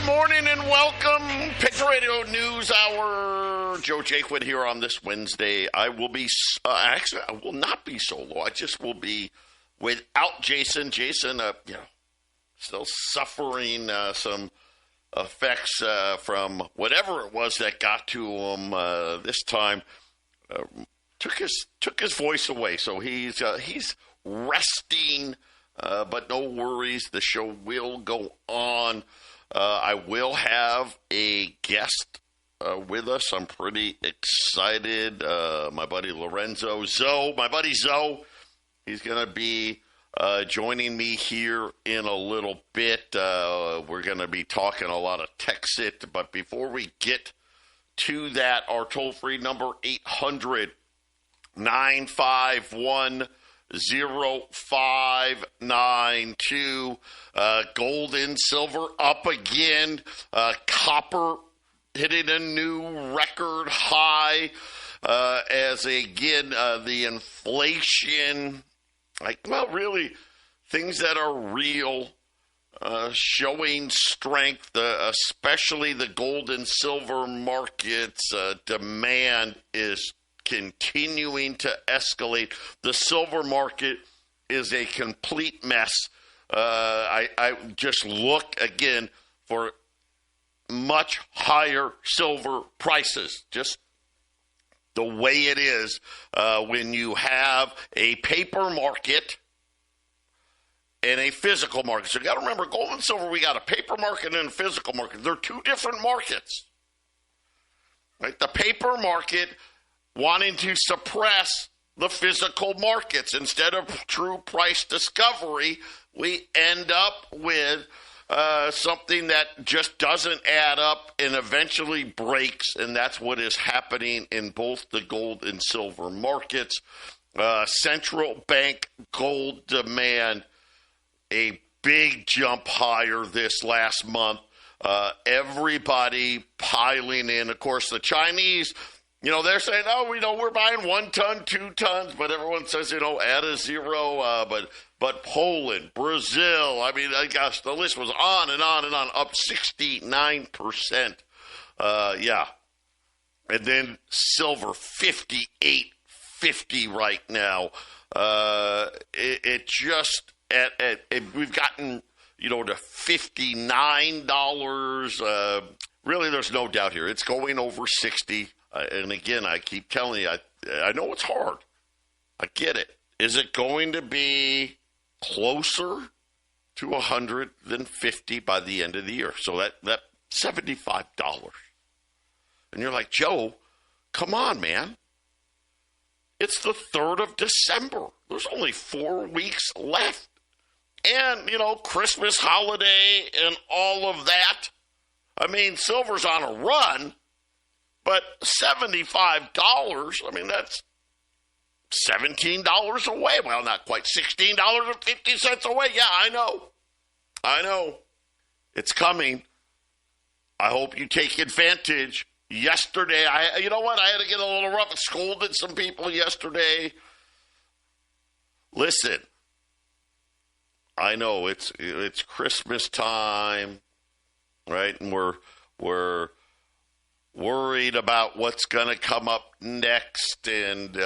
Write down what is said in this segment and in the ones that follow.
morning and welcome. Patriot Radio News Hour. Joe Jaquin here on this Wednesday. I will be, actually, I will not be solo. I just will be without Jason. Jason, still suffering some effects from whatever it was that got to him this time. Took his voice away, so he's resting, but no worries. The show will go on. I will have a guest with us. I'm pretty excited. My buddy Lorenzo Zoe, my buddy Zoe, he's going to be joining me here in a little bit. We're going to be talking a lot of Texit, but before we get to that, our toll-free number 800-951-0592. Gold and silver up again. Copper hitting a new record high as again the inflation, really things that are real, showing strength, especially the gold and silver markets. Demand is continuing to escalate. The silver market is a complete mess. I just look again for much higher silver prices. Just the way it is when you have a paper market and a physical market. So you got to remember, gold and silver, we got a paper market and a physical market. They're two different markets. Right? The paper market wanting to suppress the physical markets. Instead of true price discovery, we end up with something that just doesn't add up and eventually breaks, and that's what is happening in both the gold and silver markets. Central bank gold demand, a big jump higher this last month. Everybody piling in. Of course, the Chinese, they're saying, we're buying 1 ton, 2 tons, but everyone says, add a zero. But Poland, Brazil, gosh, the list was on and on and on, up 69%. And then silver, 58.50 right now. It just, we've gotten, to $59. Really, there's no doubt here. It's going over 60. And again, I keep telling you, I know it's hard. I get it. Is it going to be closer to 100 than 50 by the end of the year? So that $75. And you're like, Joe, come on, man. It's the 3rd of December. There's only 4 weeks left. And, Christmas holiday and all of that. Silver's on a run. But $75, that's $17 away. Well, not quite. $16.50 away. Yeah, I know. It's coming. I hope you take advantage. Yesterday, you know what? I had to get a little rough. I scolded some people yesterday. Listen, I know it's Christmas time, right? And we're worried about what's going to come up next, and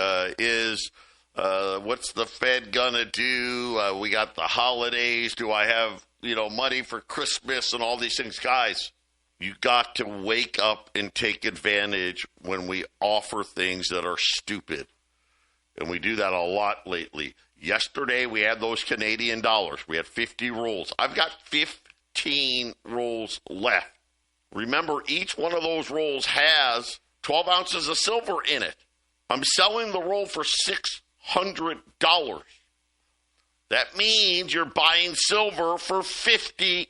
what's the Fed going to do? We got the holidays. Do I have, money for Christmas and all these things? Guys, you got to wake up and take advantage when we offer things that are stupid. And we do that a lot lately. Yesterday, we had those Canadian dollars. We had 50 rolls. I've got 15 rolls left. Remember, each one of those rolls has 12 ounces of silver in it. I'm selling the roll for $600. That means you're buying silver for $50.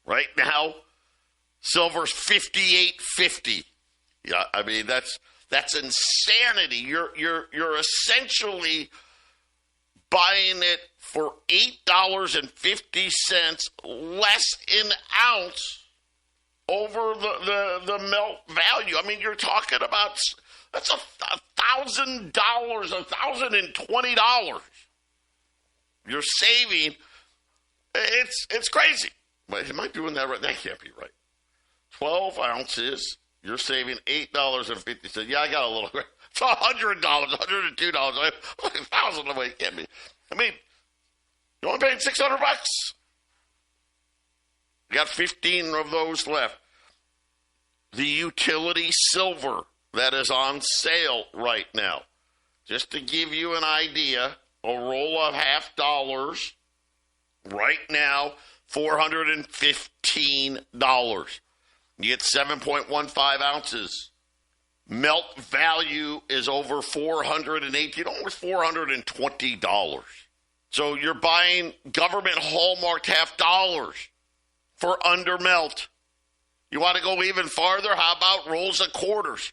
Right now, silver's $58.50. Yeah, that's insanity. You're essentially buying it for $8.50 less an ounce over the melt value. You're talking about, that's $1,000, $1,020 you're saving. It's crazy. Wait, am I doing that right? That can't be right. 12 ounces, you're saving $8.50. Yeah, I got a little. It's $100, $102, $1,000 away. It can't be. I mean, you only paid $600. You got 15 of those left. The utility silver that is on sale right now. Just to give you an idea, a roll of $half right now, $415. You get 7.15 ounces. Melt value is over $418, almost $420. So you're buying government hallmarked $half for under melt. You want to go even farther? How about rolls of quarters?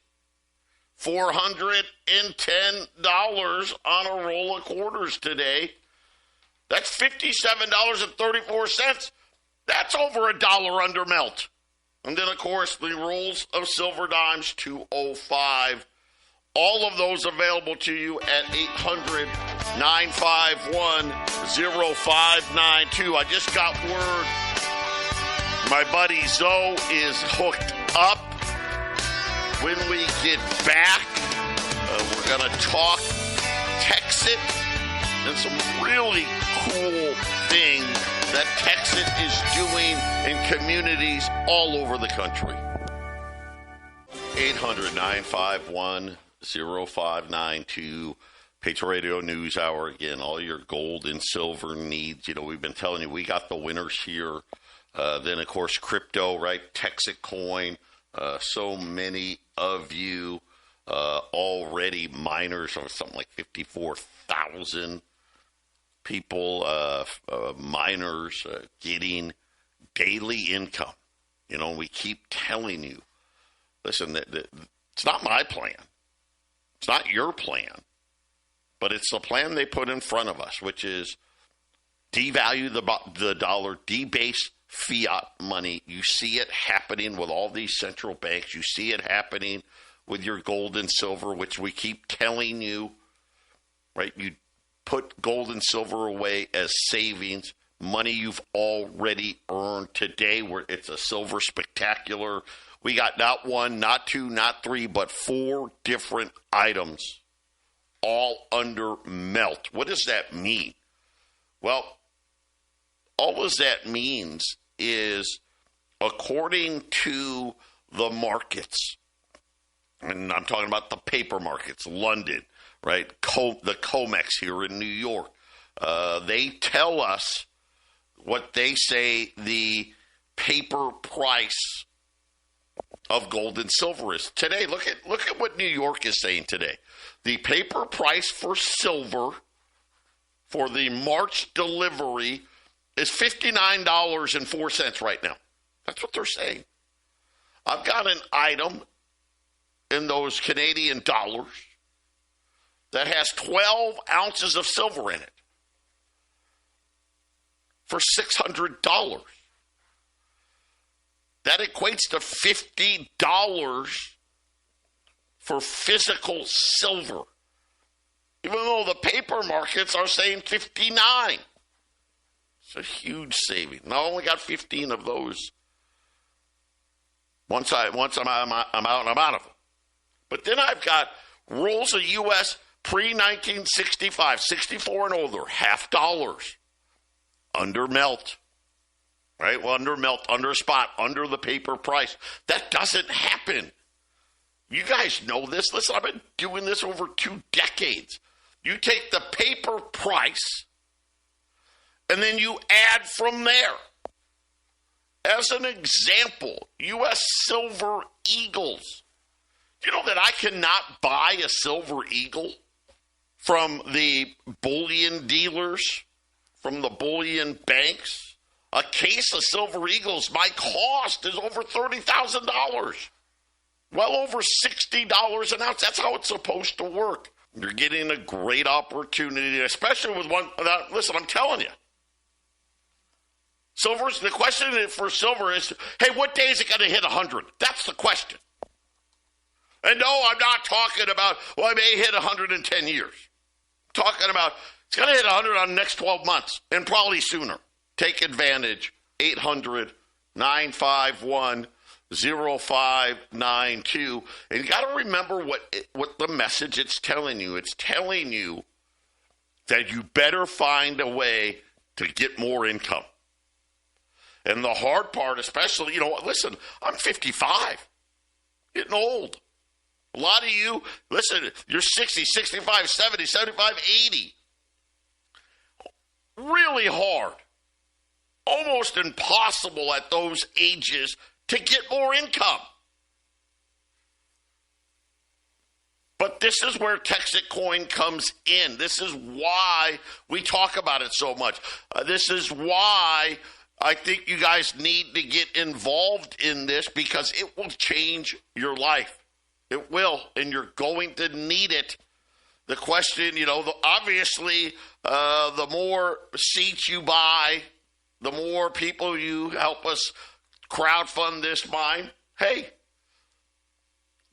$410 on a roll of quarters today. That's $57.34. That's over $1 under melt. And then, of course, the rolls of silver dimes, $2.05. All of those available to you at 800-951-0592. I just got word my buddy Zoe is hooked up. When we get back, we're going to talk Texit and some really cool things that Texit is doing in communities all over the country. 800-951-0592. Patriot Radio News Hour. Again, all your gold and silver needs. You know, we've been telling you we got the winners here. Then, of course, crypto, right? Texit coin. So many of you already miners, or something like 54,000 people, miners getting daily income. You know, we keep telling you, listen, it's not my plan. It's not your plan. But it's the plan they put in front of us, which is devalue the dollar, debase fiat money. You see it happening with all these central banks. You see it happening with your gold and silver, which we keep telling you, right? You put gold and silver away as savings, money you've already earned today, where it's a silver spectacular. We got not one, not two, not three, but 4 different items all under melt. What does that mean? Well, all that means is, according to the markets, and I'm talking about the paper markets, London, right? The COMEX here in New York. They tell us what they say the paper price of gold and silver is today. Look at what New York is saying today. The paper price for silver for the March delivery is $59.04 right now. That's what they're saying. I've got an item in those Canadian dollars that has 12 ounces of silver in it for $600. That equates to $50 for physical silver, even though the paper markets are saying $59. It's a huge saving. Now, I only got 15 of those. Once I'm out, I'm out of them. But then I've got rolls of U.S. pre-1965, 64 and older, $half, under melt. Right? Well, under melt, under spot, under the paper price. That doesn't happen. You guys know this. Listen, I've been doing this over 2 decades. You take the paper price, and then you add from there. As an example, U.S. Silver Eagles. Do you know that I cannot buy a Silver Eagle from the bullion dealers, from the bullion banks? A case of Silver Eagles, my cost is over $30,000. Well over $60 an ounce. That's how it's supposed to work. You're getting a great opportunity, especially with one. Listen, I'm telling you. The question for silver is, hey, what day is it going to hit 100? That's the question. And no, I'm not talking about, well, I may hit 100 in 10 years. I'm talking about, it's going to hit 100 on the next 12 months, and probably sooner. Take advantage 1-800-951-0592. And you got to remember what the message it's telling you. It's telling you that you better find a way to get more income. And the hard part, especially, listen, I'm 55, getting old. A lot of you, listen, you're 60, 65, 70, 75, 80. Really hard. Almost impossible at those ages to get more income. But this is where Texas Coin comes in. This is why we talk about it so much. This is why I think you guys need to get involved in this, because it will change your life. It will, and you're going to need it. The question, obviously, the more seats you buy, the more people you help us crowdfund this mine, hey,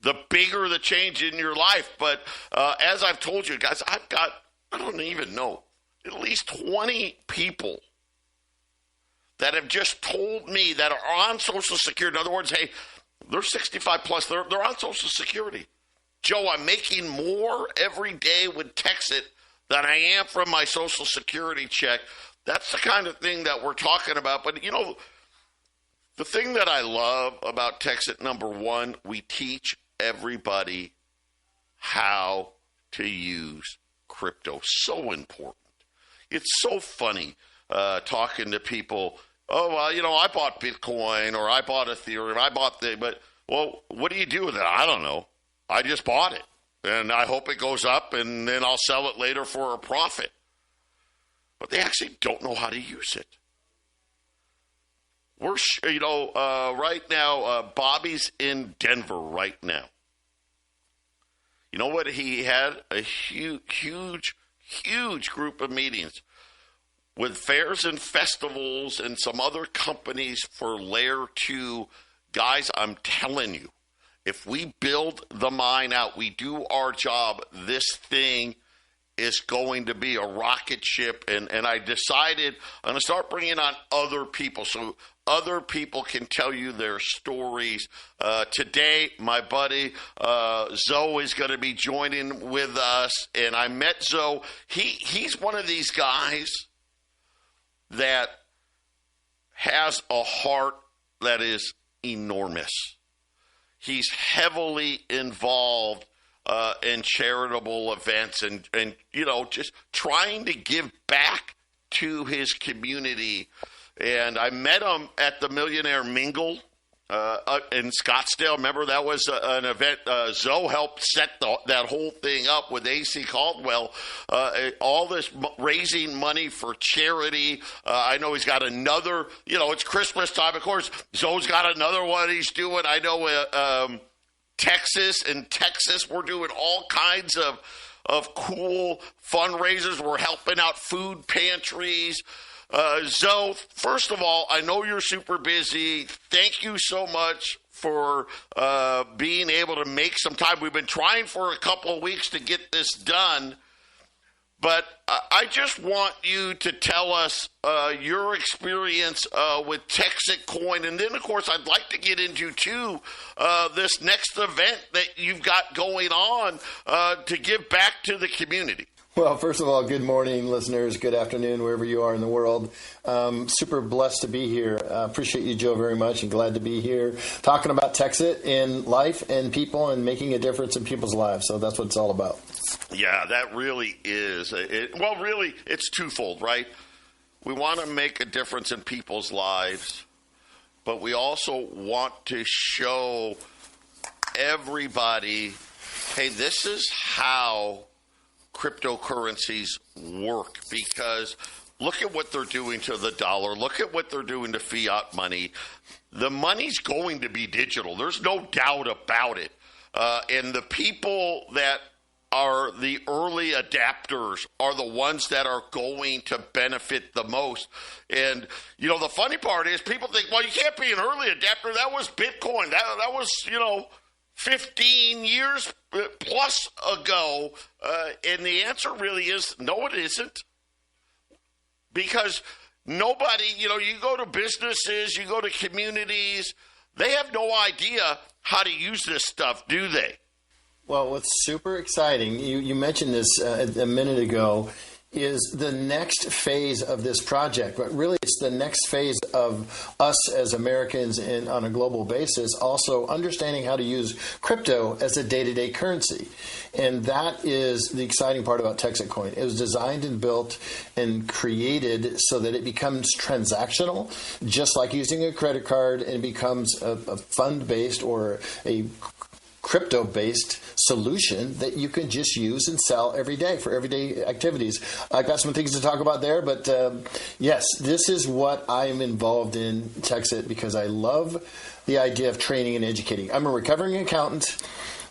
the bigger the change in your life. But as I've told you guys, I've got, I don't even know, at least 20 people that have just told me that are on Social Security. In other words, hey, they're 65 plus, they're on Social Security. Joe, I'm making more every day with Texit than I am from my Social Security check. That's the kind of thing that we're talking about. But, the thing that I love about Texit, number one, we teach everybody how to use crypto. So important. It's so funny talking to people. Oh, well, I bought Bitcoin, or I bought Ethereum, but what do you do with it? I don't know. I just bought it, and I hope it goes up, and then I'll sell it later for a profit. But they actually don't know how to use it. We're, right now, Bobby's in Denver right now. You know what? He had a huge group of meetings with fairs and festivals and some other companies for Layer 2. Guys, I'm telling you, if we build the mine out, we do our job, this thing is going to be a rocket ship. And I decided I'm going to start bringing on other people so other people can tell you their stories. Today, my buddy Zoe is going to be joining with us. And I met Zoe. He's one of these guys that has a heart that is enormous. He's heavily involved in charitable events and just trying to give back to his community. And I met him at the Millionaire Mingle in Scottsdale. Remember, that was an event. Zoe helped set that whole thing up with A.C. Caldwell. All this raising money for charity. I know he's got another, it's Christmas time. Of course, Zoe's got another one he's doing. I know Texas, we're doing all kinds of cool fundraisers. We're helping out food pantries. Zoe, first of all, I know you're super busy. Thank you so much for being able to make some time. We've been trying for a couple of weeks to get this done, but I just want you to tell us your experience with Texit Coin, and then, of course, I'd like to get into, too, this next event that you've got going on to give back to the community. Well, first of all, good morning, listeners. Good afternoon, wherever you are in the world. Super blessed to be here. Appreciate you, Joe, very much, and glad to be here talking about Texit in life and people and making a difference in people's lives. So that's what it's all about. Yeah, that really is. Really, it's twofold, right? We want to make a difference in people's lives, but we also want to show everybody, hey, this is how cryptocurrencies work, because look at what they're doing to the dollar. Look at what they're doing to fiat money. The money's going to be digital. There's no doubt about it. And the people that are the early adapters are the ones that are going to benefit the most. And, the funny part is people think, well, you can't be an early adapter. That was Bitcoin. That was, 15 years plus ago, and the answer really is no, it isn't. Because Nobody, you go to businesses, you go to communities, they have no idea how to use this stuff, do they? Well, what's super exciting, you mentioned this a minute ago, is the next phase of this project. But really, it's the next phase of us as Americans and on a global basis also understanding how to use crypto as a day-to-day currency. And that is the exciting part about Texit Coin. It was designed and built and created so that it becomes transactional, just like using a credit card, and becomes a fund-based or a crypto-based solution that you can just use and sell every day for everyday activities. I've got some things to talk about there, but yes, this is what I'm involved in Texit because I love the idea of training and educating. I'm a recovering accountant,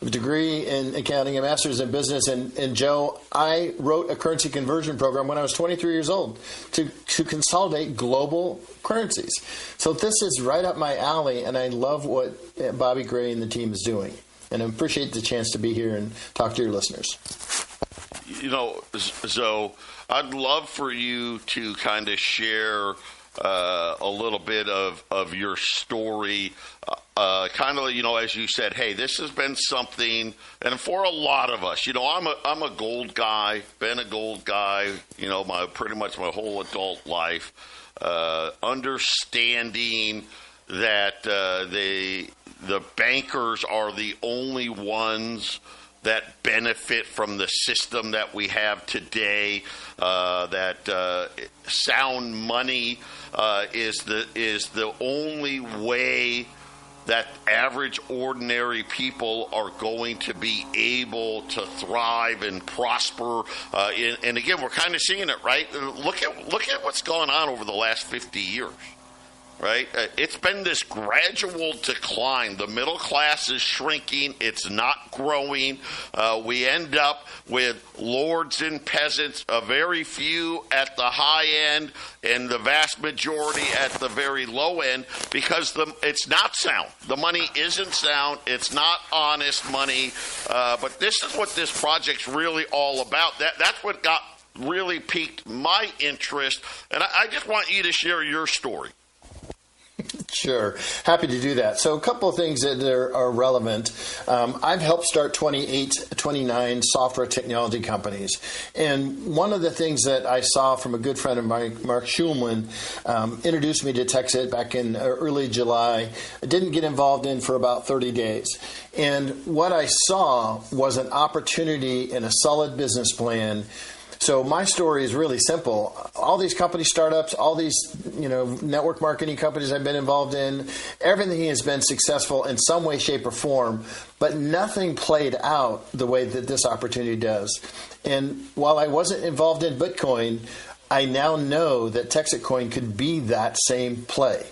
a degree in accounting, a master's in business, and Joe, I wrote a currency conversion program when I was 23 years old to consolidate global currencies. So this is right up my alley, and I love what Bobby Gray and the team is doing. And I appreciate the chance to be here and talk to your listeners. So I'd love for you to kind of share a little bit of your story. Kind of, as you said, hey, this has been something, and for a lot of us, I'm a gold guy, been a gold guy, pretty much my whole adult life, understanding that the bankers are the only ones that benefit from the system that we have today. That sound money is the only way that average, ordinary people are going to be able to thrive and prosper. And again, we're kind of seeing it, right? Look at what's gone on over the last 50 years. Right? It's been this gradual decline. The middle class is shrinking. It's not growing. We end up with lords and peasants, a very few at the high end and the vast majority at the very low end because it's not sound. The money isn't sound. It's not honest money. But this is what this project's really all about. That's what really piqued my interest. And I just want you to share your story. Sure. Happy to do that. So a couple of things that are relevant. I've helped start 29 software technology companies. And one of the things that I saw from a good friend of mine, Mark Schulman, introduced me to Texit back in early July. I didn't get involved in for about 30 days. And what I saw was an opportunity and a solid business plan. So my story is really simple. All these company startups, all these network marketing companies I've been involved in, everything has been successful in some way, shape, or form, but nothing played out the way that this opportunity does. And while I wasn't involved in Bitcoin, I now know that Texit Coin could be that same play.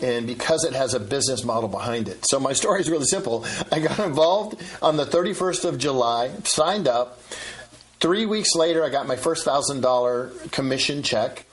And because it has a business model behind it. So my story is really simple. I got involved on the 31st of July, signed up. 3 weeks later, I got my first $1,000 commission check.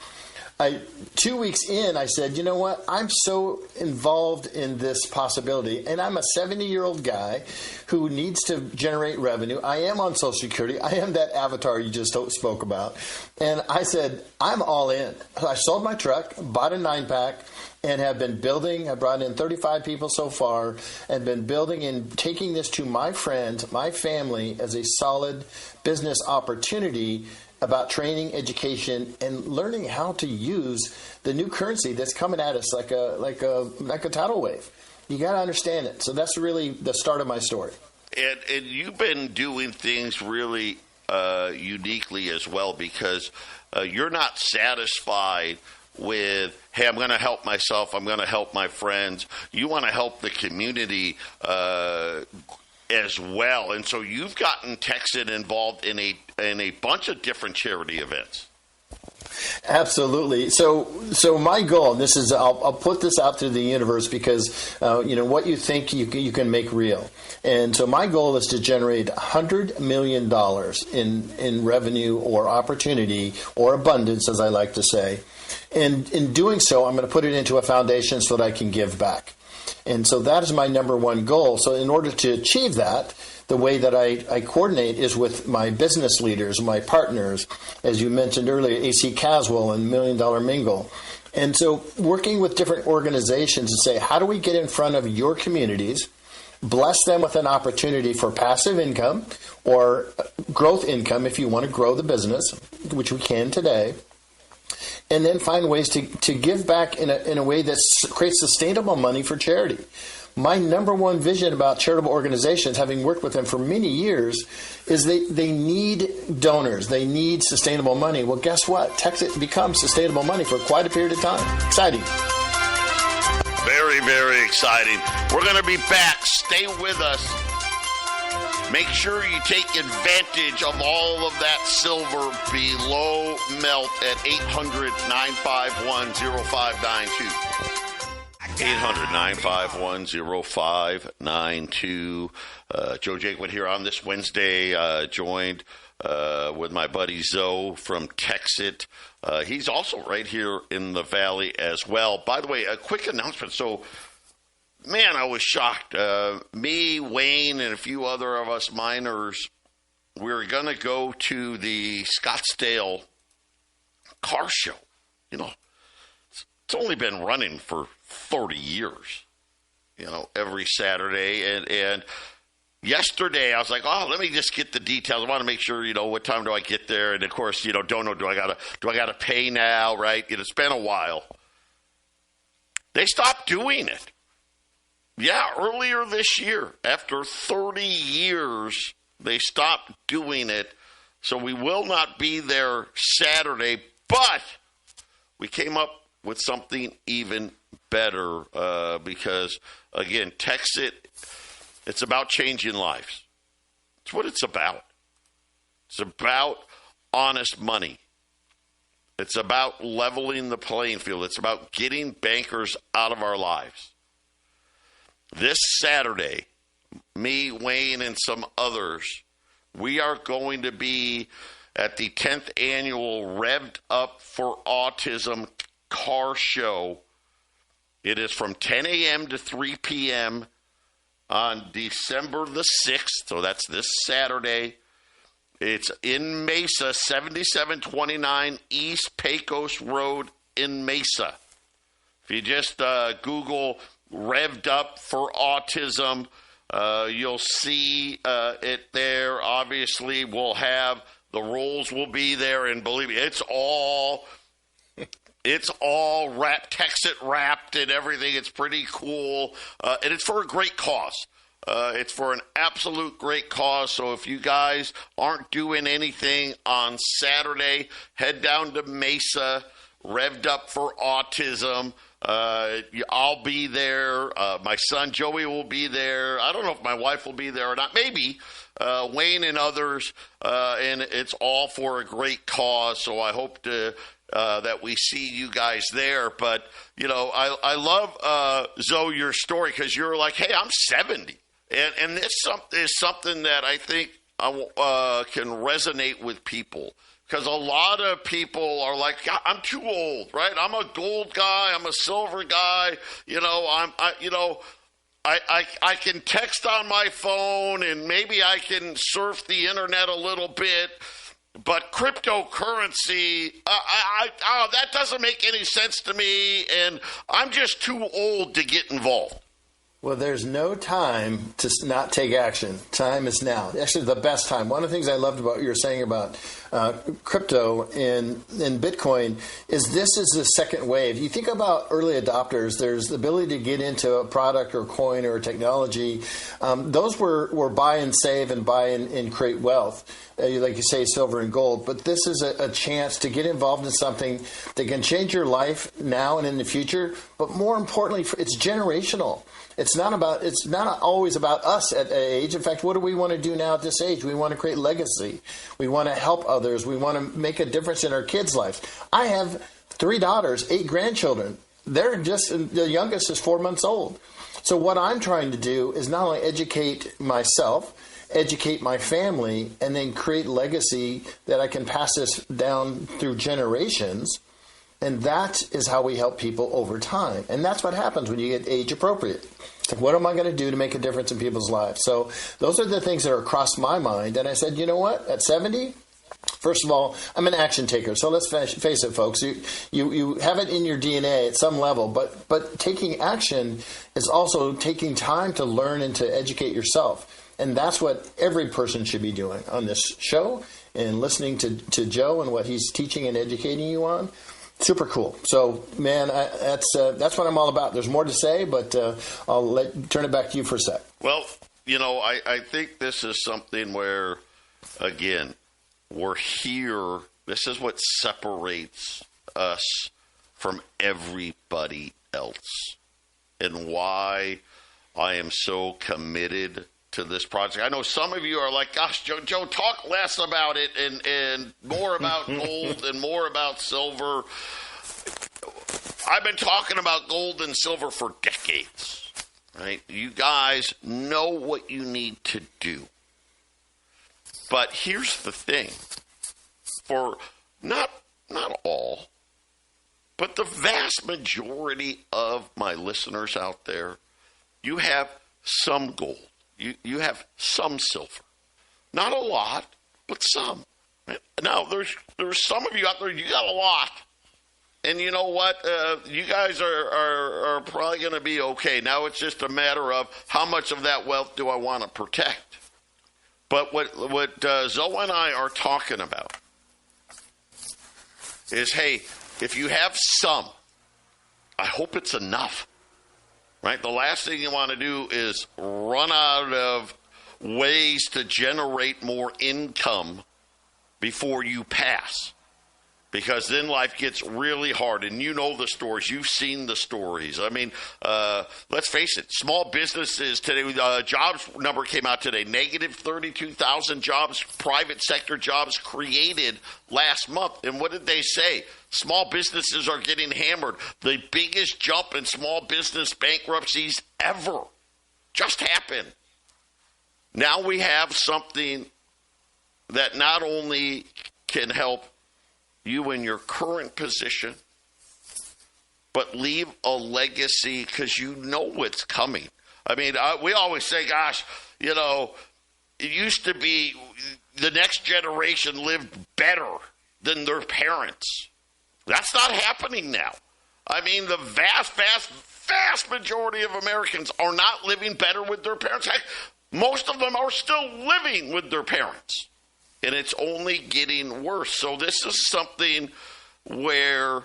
2 weeks in, I said, you know what? I'm so involved in this possibility, and I'm a 70-year-old guy who needs to generate revenue. I am on Social Security. I am that avatar you just spoke about. And I said, I'm all in. I sold my truck, bought a 9-pack, and have been building. I brought in 35 people so far and been building and taking this to my friends, my family, as a solid business opportunity about training, education, and learning how to use the new currency that's coming at us like a tidal wave. You got to understand it. So that's really the start of my story. And you've been doing things really uniquely as well because you're not satisfied with, hey, I'm going to help myself, I'm going to help my friends. You want to help the community as well. And so you've gotten Texit involved in a bunch of different charity events. Absolutely. So my goal, and this is, I'll put this out to the universe because, what you think you can make real. And so my goal is to generate $100 million in revenue or opportunity or abundance, as I like to say. And in doing so, I'm going to put it into a foundation so that I can give back. And so that is my number one goal. So in order to achieve that, the way that I coordinate is with my business leaders, my partners, as you mentioned earlier, AC Caswell and $1 Million Mingle. And so working with different organizations to say, how do we get in front of your communities, bless them with an opportunity for passive income or growth income if you want to grow the business, which we can today, and then find ways to give back in a way that creates sustainable money for charity. My number one vision about charitable organizations, having worked with them for many years, is they need donors. They need sustainable money. Well, guess what? TXIT becomes sustainable money for quite a period of time. Exciting. Very, very exciting. We're going to be back. Stay with us. Make sure you take advantage of all of that silver below melt at 800-951-0592. 800-951-0592. Joe Jaquin here on this Wednesday, joined with my buddy Zoe from TXIT. He's also right here in the Valley as well. By the way, a quick announcement. So, man, I was shocked. Me, Wayne, and a few other of us miners, we're going to go to the Scottsdale car show. You know, it's only been running for 30 years, you know, every Saturday. And yesterday I was like, oh, let me just get the details. I want to make sure, you know, what time do I get there? And of course, you know, don't know, do I gotta pay now, right? It's been a while. They stopped doing it. Yeah, earlier this year, after 30 years, they stopped doing it. So we will not be there Saturday, but we came up with something even better because, again, TXIT, it's about changing lives. It's what it's about. It's about honest money. It's about leveling the playing field. It's about getting bankers out of our lives. This Saturday, me, Wayne, and some others, we are going to be at the 10th annual Revved Up for Autism car show. It is from 10 a.m. to 3 p.m. on December the 6th, so that's this Saturday. It's in Mesa, 7729 East Pecos Road in Mesa. If you just Google Revved Up for Autism, you'll see it there. Obviously, we'll have the rules will be there, and believe me, it's all wrapped, TXIT wrapped and everything. It's pretty cool, and it's for a great cause. It's for an absolute great cause. So if you guys aren't doing anything on Saturday, head down to Mesa, Revved Up for Autism. I'll be there. My son Joey will be there. I don't know if my wife will be there or not. Maybe Wayne and others. And it's all for a great cause. So I hope that we see you guys there. But, you know, I love, Zoe, your story, because you're like, hey, I'm 70. And this is something that I think can resonate with people. Because a lot of people are like, I'm too old, right? I'm a gold guy. I'm a silver guy. You know, I can text on my phone and maybe I can surf the internet a little bit. But cryptocurrency, that doesn't make any sense to me. And I'm just too old to get involved. Well, there's no time to not take action. Time is now. Actually, the best time. One of the things I loved about what you were saying about crypto and Bitcoin is this is the second wave. You think about early adopters, there's the ability to get into a product or coin or technology. Those were buy and save and buy and create wealth. Like you say, silver and gold. But this is a chance to get involved in something that can change your life now and in the future. But more importantly, it's generational. It's not always about us at age. In fact, what do we want to do now at this age? We want to create legacy. We want to help others. We want to make a difference in our kids' lives. I have 3 daughters, 8 grandchildren. The youngest is 4 months old. So what I'm trying to do is not only educate myself, educate my family, and then create legacy that I can pass this down through generations. And that is how we help people over time. And that's what happens when you get age appropriate. It's like, what am I going to do to make a difference in people's lives? So those are the things that are across my mind. And I said, you know what? At 70, first of all, I'm an action taker. So let's face it, folks. You have it in your DNA at some level. But taking action is also taking time to learn and to educate yourself. And that's what every person should be doing on this show and listening to Joe and what he's teaching and educating you on. Super cool. So, man, that's what I'm all about. There's more to say, but I'll turn it back to you for a sec. Well, I think this is something where, again, we're here. This is what separates us from everybody else and why I am so committed to this project. I know some of you are like, gosh, Joe, talk less about it and more about gold and more about silver. I've been talking about gold and silver for decades, right? You guys know what you need to do. But here's the thing. For not all, but the vast majority of my listeners out there, you have some gold. You have some silver. Not a lot, but some. Now, there's some of you out there, you got a lot. And you know what? You guys are probably going to be okay. Now it's just a matter of how much of that wealth do I want to protect. But what Zoe and I are talking about is, hey, if you have some, I hope it's enough. Right? The last thing you want to do is run out of ways to generate more income before you pass. Because then life gets really hard. And you know the stories. You've seen the stories. I mean, let's face it. Small businesses today, jobs number came out today. Negative 32,000 jobs, private sector jobs created last month. And what did they say? Small businesses are getting hammered. The biggest jump in small business bankruptcies ever just happened. Now we have something that not only can help you in your current position, but leave a legacy because you know what's coming. I mean, we always say, gosh, it used to be the next generation lived better than their parents. That's not happening now. I mean, the vast majority of Americans are not living better with their parents. Heck, most of them are still living with their parents. And it's only getting worse. So this is something where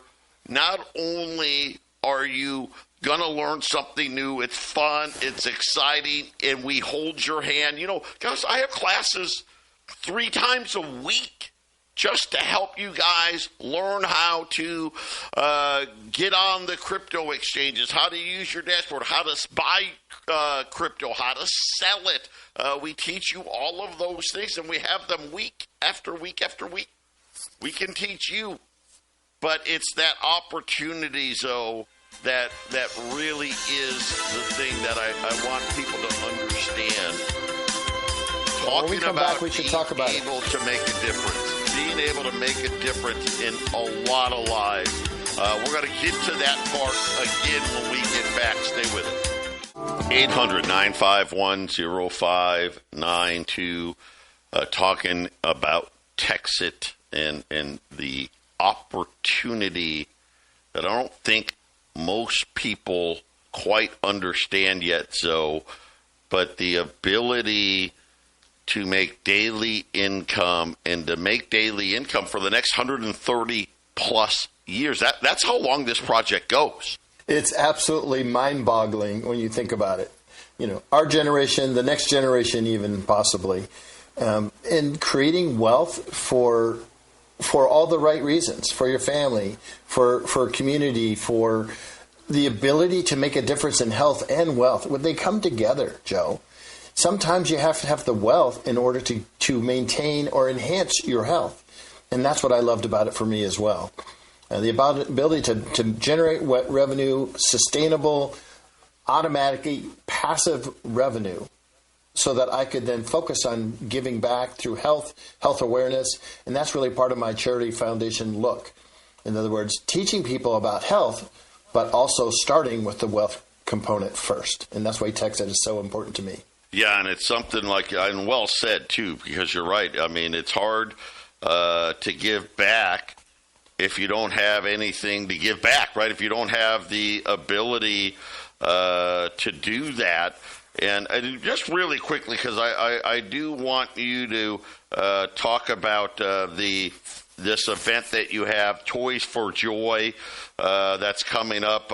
not only are you going to learn something new, it's fun, it's exciting, and we hold your hand. Guys, I have classes 3 times a week just to help you guys learn how to get on the crypto exchanges, how to use your dashboard, how to buy crypto, how to sell it. We teach you all of those things, and we have them week after week after week. We can teach you, but it's that opportunity, Zoe, that really is the thing that I want people to understand. Talking about we should talk about being able to make a difference. Being able to make a difference in a lot of lives. We're going to get to that part again when we get back. Stay with us. 800-951-0592, talking about Texit and the opportunity that I don't think most people quite understand yet, but the ability to make daily income and to make daily income for the next 130 plus years. That's how long this project goes. It's absolutely mind-boggling when you think about it. Our generation, the next generation even possibly, and creating wealth for all the right reasons, for your family, for community, for the ability to make a difference in health and wealth. When they come together, Joe, sometimes you have to have the wealth in order to maintain or enhance your health. And that's what I loved about it for me as well. The ability to generate revenue, sustainable, automatically passive revenue, so that I could then focus on giving back through health awareness. And that's really part of my charity foundation look. In other words, teaching people about health, but also starting with the wealth component first. And that's why TechSet is so important to me. Yeah, and it's something like, and well said, too, because you're right. I mean, it's hard to give back if you don't have anything to give back, right? If you don't have the ability to do that. And just really quickly, because I do want you to talk about this event that you have, Toys for Joy, that's coming up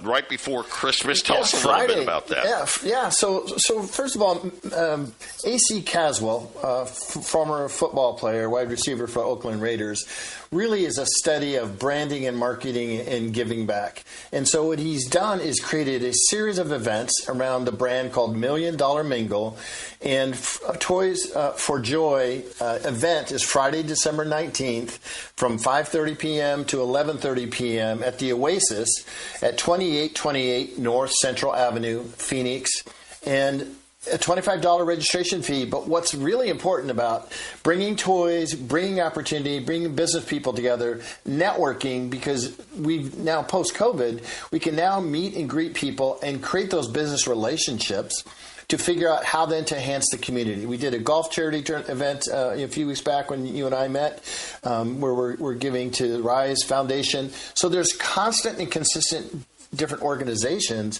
right before Christmas. Tell us a little bit about that. Yeah. So first of all, AC Caswell, former football player, wide receiver for Oakland Raiders, really is a study of branding and marketing and giving back. And so what he's done is created a series of events around the brand called $1 Million Mingle. And Toys for Joy event is Friday, December 19th from 5:30 p.m. to 11:30 p.m. at the Oasis at 2828 North Central Avenue, Phoenix. And a $25 registration fee, but what's really important about bringing toys, bringing opportunity, bringing business people together, networking, because we've now, post-COVID, we can now meet and greet people and create those business relationships to figure out how then to enhance the community. We did a golf charity event a few weeks back when you and I met, where we're giving to the Rise Foundation. So there's constant and consistent different organizations.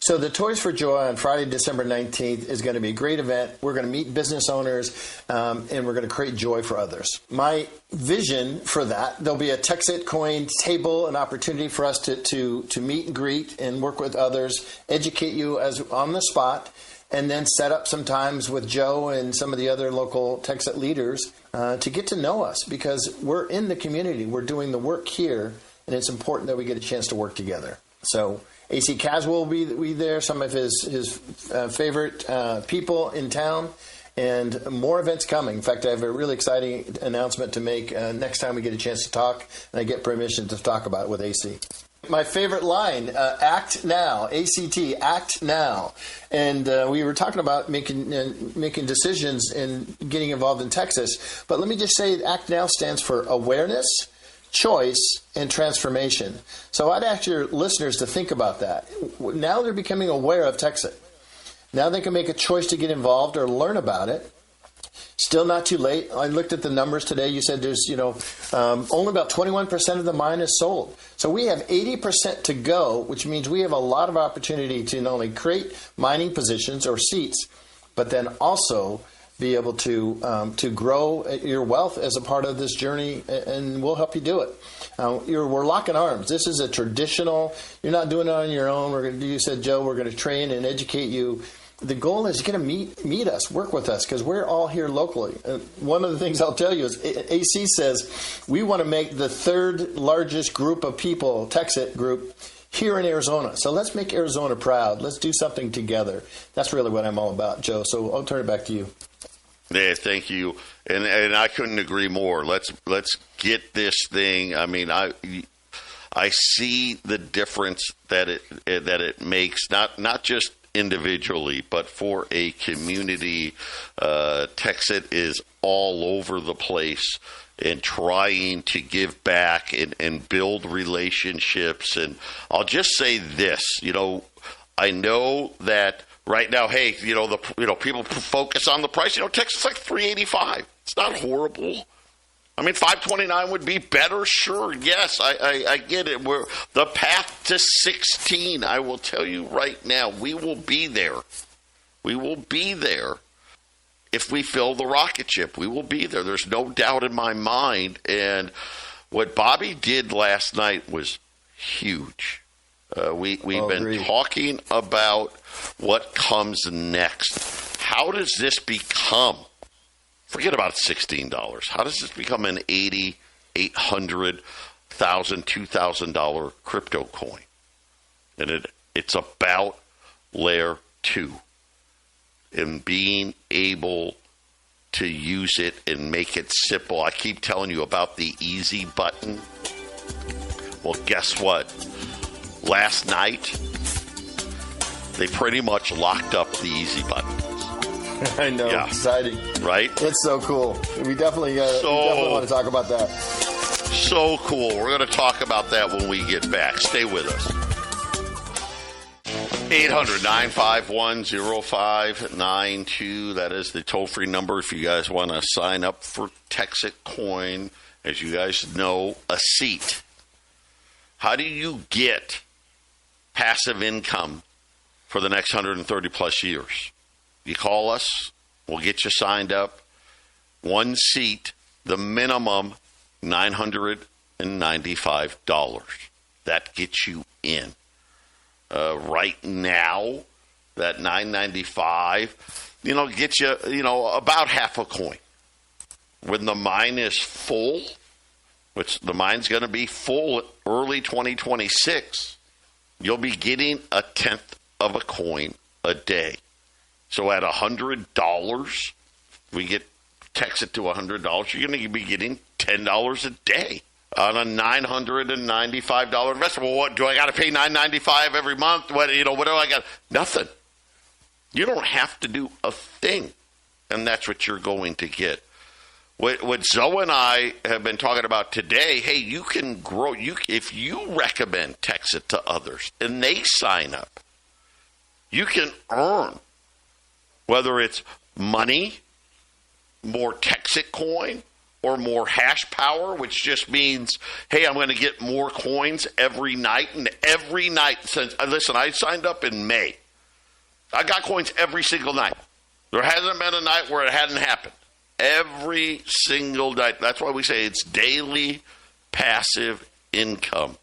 So the Toys for Joy on Friday, December 19th is going to be a great event. We're going to meet business owners, and we're going to create joy for others. My vision for that, there'll be a TechSet coin table, an opportunity for us to meet and greet and work with others, educate you as on the spot, and then set up some times with Joe and some of the other local TechSet leaders to get to know us, because we're in the community. We're doing the work here, and it's important that we get a chance to work together. So AC Caswell will be there, some of his favorite people in town, and more events coming. In fact, I have a really exciting announcement to make next time we get a chance to talk, and I get permission to talk about it with AC. My favorite line, act now, ACT, act now. And we were talking about making decisions and getting involved in Texas. But let me just say act now stands for awareness, choice, and transformation. So I'd ask your listeners to think about that. Now they're becoming aware of TechSet. Now they can make a choice to get involved or learn about it. Still not too late. I looked at the numbers today. You said there's, only about 21% of the mine is sold. So we have 80% to go, which means we have a lot of opportunity to not only create mining positions or seats, but then also be able to grow your wealth as a part of this journey, and we'll help you do it. We're locking arms. This is a traditional. You're not doing it on your own. You said, Joe, we're going to train and educate you. The goal is you're going to meet us, work with us, because we're all here locally. One of the things I'll tell you is AC says we want to make the third largest group of people, TechSet group, here in Arizona. So let's make Arizona proud. Let's do something together. That's really what I'm all about, Joe. So I'll turn it back to you. Yeah, thank you. And I couldn't agree more. Let's get this thing. I mean, I see the difference that it makes, not just individually, but for a community. TechSet is all over the place and trying to give back and build relationships. And I'll just say this, I know that right now, hey, people focus on the price. Texas like $385. It's not horrible. I mean, $529 would be better, sure. Yes, I get it. We're the path to 16. I will tell you right now, we will be there. We will be there if we fill the rocket ship. We will be there. There's no doubt in my mind. And what Bobby did last night was huge. We've been talking about what comes next. How does this become? Forget about $16. How does this become an $80,000, $800,000, $2,000 crypto coin? And it's about layer 2 and being able to use it and make it simple. I keep telling you about the easy button. Well, guess what? Last night, they pretty much locked up the easy button. I know. Yeah. Exciting. Right? It's so cool. We definitely want to talk about that. So cool. We're going to talk about that when we get back. Stay with us. 800-951-0592. That is the toll-free number if you guys want to sign up for Texas Coin. As you guys know, a seat. How do you get passive income for the next 130-plus years? You call us. We'll get you signed up. One seat, the minimum, $995. That gets you in. Right now, that $995, gets you, about half a coin. When the mine is full, which the mine's going to be full early 2026, you'll be getting a tenth of a coin a day. So at $100, we text it to $100, you're going to be getting $10 a day on a $995 investment. Well, what do I got to pay $995 every month? What do I got? Nothing. You don't have to do a thing, and that's what you're going to get. What Zoe and I have been talking about today, hey, you can grow. If you recommend text it to others and they sign up, you can earn, whether it's money, more Texit coin, or more hash power, which just means, hey, I'm going to get more coins every night. And every night since, listen, I signed up in May. I got coins every single night. There hasn't been a night where it hadn't happened. Every single night. That's why we say it's daily passive income.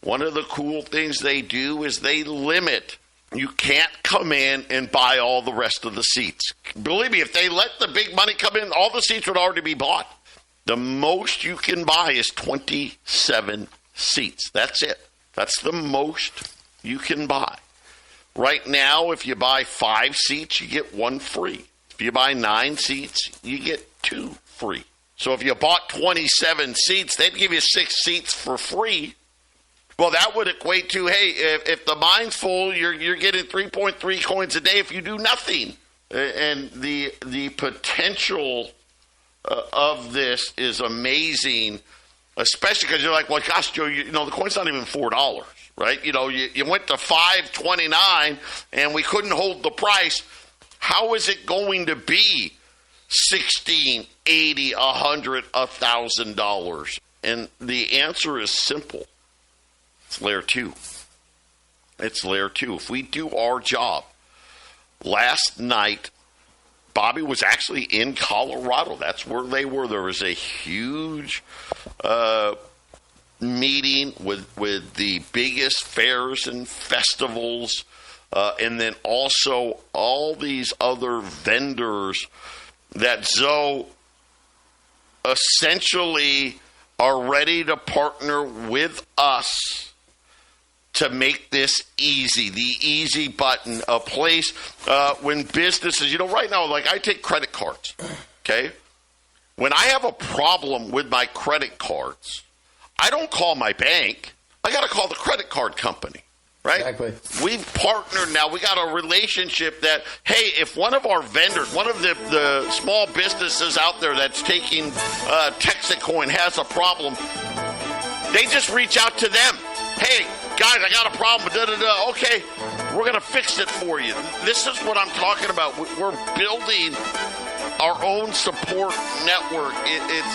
One of the cool things they do is they limit. You can't come in and buy all the rest of the seats. Believe me, if they let the big money come in, all the seats would already be bought. The most you can buy is 27 seats. That's it. That's the most you can buy. Right now, if you buy 5 seats, you get 1 free. If you buy 9 seats, you get 2 free. So if you bought 27 seats, they'd give you 6 seats for free. Well, that would equate to, hey, if the mine's full, you're getting 3.3 coins a day if you do nothing. And the potential of this is amazing, especially because you're like, well, gosh, Joe, the coin's not even $4, right? You went to $5.29 and we couldn't hold the price. How is it going to be $16, $80, $100, $1,000? And the answer is simple. It's layer 2. It's layer 2. If we do our job, last night, Bobby was actually in Colorado. That's where they were. There was a huge meeting with the biggest fairs and festivals, and then also all these other vendors that Zoe essentially are ready to partner with us to make this easy, the easy button, a place when businesses, right now, like I take credit cards, okay? When I have a problem with my credit cards, I don't call my bank. I got to call the credit card company, right? Exactly. We've partnered now. We got a relationship that, hey, if one of our vendors, one of the small businesses out there that's taking Texit Coin has a problem, they just reach out to them. Hey, guys, I got a problem. Okay, we're going to fix it for you. This is what I'm talking about. We're building our own support network. It's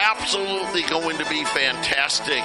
absolutely going to be fantastic.